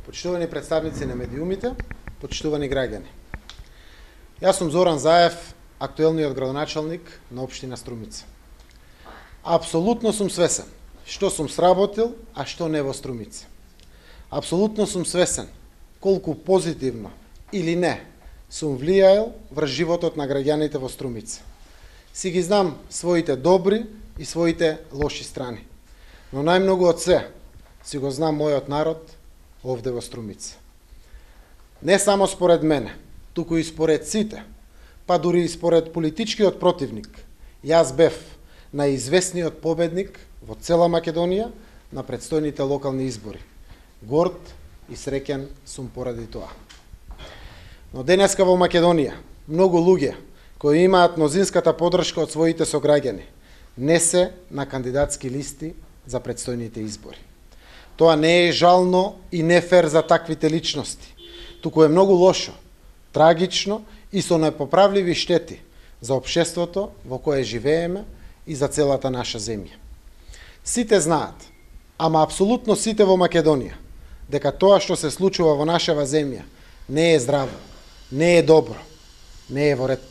Почитувани представници на медиумите, почитувани граѓани. Јас сум Зоран Заев, актуелниот градоначалник на општина Струмица. Апсолутно сум свесен што сум сработил, а што не во Струмица. Апсолутно сум свесен колку позитивно или не сум влијаел врз животот на граѓаните во Струмица. Си ги знам своите добри и своите лоши страни. Но најмногу од се си го знам мојот народ овде во Струмица. Не само според мене, туку и според сите, па дури и според политичкиот противник, јас бев најизвестниот победник во цела Македонија на предстојните локални избори. Горд и среќен сум поради тоа. Но денеска во Македонија, многу луѓе кои имаат мнозинската подршка од своите сограѓани, не се на кандидатски листи за предстојните избори. Тоа не е жално и не фер за таквите личности, туку е многу лошо, трагично и со непоправливи штети за општеството во кое живееме и за целата наша земја. Сите знаат, ама апсолутно сите во Македонија, дека тоа што се случува во нашава земја не е здраво, не е добро, не е во ред.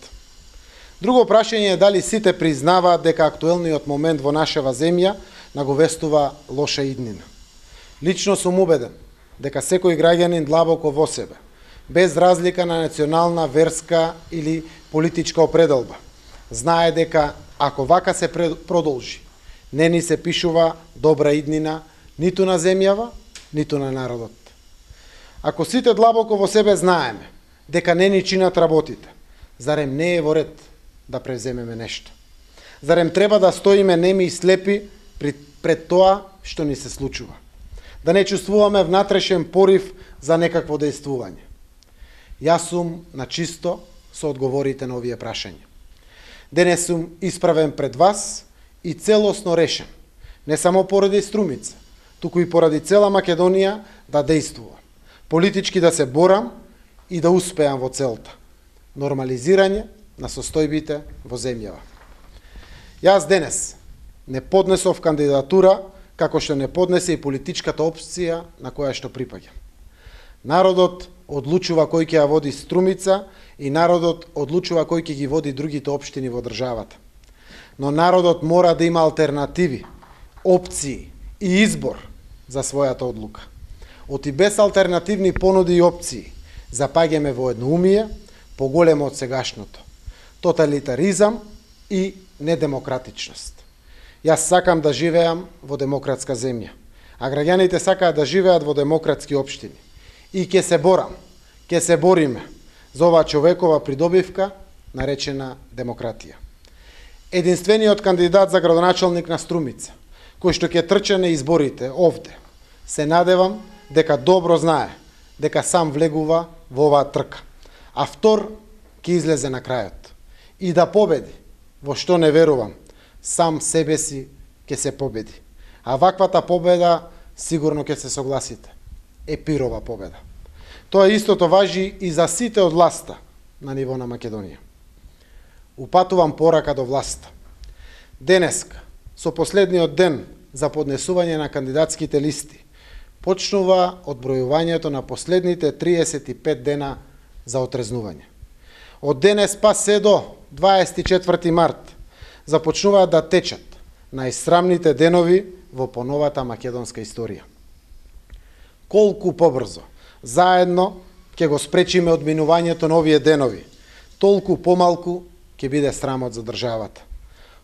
Друго прашање е дали сите признаваат дека актуелниот момент во нашава земја наговестува лоша иднина. Лично сум убеден дека секој граѓанин длабоко во себе, без разлика на национална, верска или политичка определба, знае дека ако вака се продолжи, не ни се пишува добра иднина ниту на земјава, ниту на народот. Ако сите длабоко во себе знаеме дека не ни чинат работите, зарем не е во ред да превземеме нешто? Зарем треба да стоиме неми и слепи пред тоа што ни се случува? Да не чувствуваме внатрешен порив за некакво дејствување? Јас сум на чисто со одговорите на овие прашања. Денес сум исправен пред вас и целосно решен, не само поради Струмица, туку и поради цела Македонија да дејствувам, политички да се борам и да успеам во целта – нормализирање на состојбите во земјава. Јас денес не поднесов кандидатура како што не поднесе и политичката опција на која што припаѓам. Народот одлучува кој ќе ја води Струмица и народот одлучува кој ќе ги води другите општини во државата. Но народот мора да има алтернативи, опции и избор за својата одлука. Оти без алтернативни понуди и опции запаѓаме во едноумие поголемо од сегашното – тоталитаризам и недемократичност. Јас сакам да живеам во демократска земја, а граѓаните сакаат да живеат во демократски општини. И ќе се борам, ќе се бориме за оваа човекова придобивка наречена демократија. Единствениот кандидат за градоначалник на Струмица, кој што ќе трча на изборите овде, се надевам дека добро знае дека сам влегува во оваа трка, а втор ќе излезе на крајот и да победи, во што не верувам, сам себе си ќе се победи. А ваквата победа сигурно ќе се согласите. Е пирова победа. Тоа истото важи и за сите од власта на ниво на Македонија. Упатувам порака до власта. Денеска, со последниот ден за поднесување на кандидатските листи, почнува одбројувањето на последните 35 дена за отрезнување. Од денес па се до 24 март започнуваат да течат најсрамните денови во поновата македонска историја. Колку побрзо заедно ќе го спречиме одминувањето на овие денови, толку помалку ќе биде срамот за државата.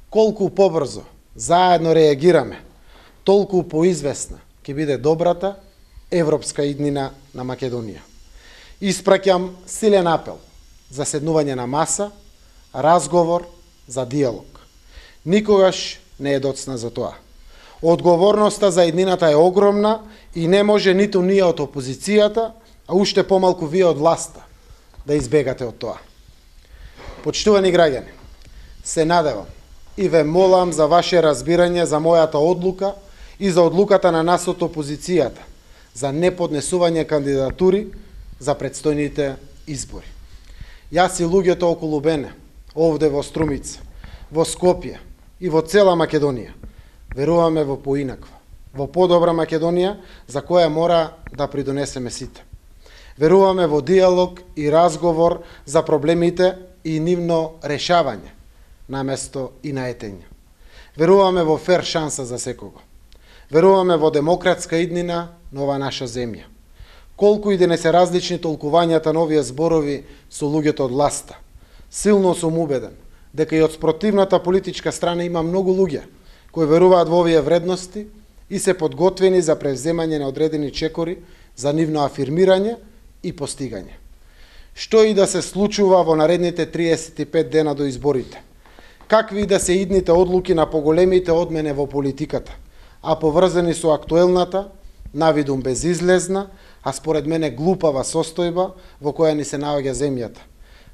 Колку побрзо заедно реагираме, толку поизвестна ќе биде добрата европска иднина на Македонија. Испраќам силен апел за седнување на маса, разговор, за диалог. Никогаш не е доцна за тоа. Одговорноста за иднината е огромна и не може ниту ние од опозицијата, а уште помалку вие од власта да избегате од тоа. Почитувани граѓани, се надевам и ве молам за ваше разбирање за мојата одлука и за одлуката на нас од опозицијата за неподнесување кандидатури за предстојните избори. Јас и луѓето околу мене, овде во Струмица, во Скопје и во цела Македонија, веруваме во поинаква, во подобра Македонија, за која мора да придонесеме сите. Веруваме во диалог и разговор за проблемите и нивно решавање, наместо и наетење. Веруваме во фер шанса за секого. Веруваме во демократска иднина на ова наша земја. Колку и да не се различни толкувањата на овие зборови со луѓето од власта, силно сум убеден дека и од спротивната политичка страна има многу луѓе кои веруваат во овие вредности и се подготвени за превземање на одредени чекори за нивно афирмирање и постигање. Што и да се случува во наредните 35 дена до изборите, какви и да се идните одлуки на поголемите одмене во политиката, а поврзани со актуелната, навидум безизлезна, а според мене глупава состојба во која ни се наоѓа земјата.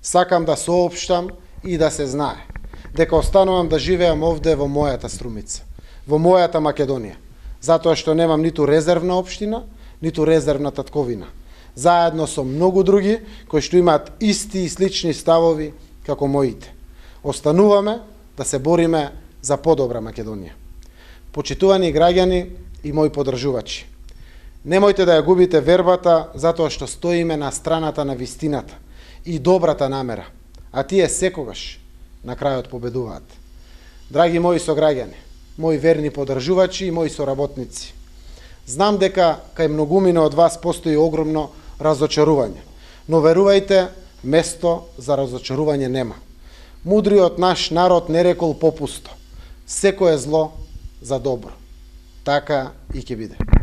Сакам да соопштам и да се знае дека останувам да живеам овде во мојата Струмица, во мојата Македонија, затоа што немам ниту резервна општина, ниту резервна татковина, заедно со многу други кои што имаат исти и слични ставови како моите. Остануваме да се бориме за подобра Македонија. Почитувани граѓани и мои подржувачи, немојте да ја губите вербата затоа што стоиме на страната на вистината и добрата намера, а тие секогаш на крајот победуваат. Драги мои сограѓани, мои верни подржувачи и мои соработници, знам дека кај многумина од вас постои огромно разочарување, но верувајте, место за разочарување нема. Мудриот наш народ не рекол попусто: секое зло за добро. Така и ќе биде.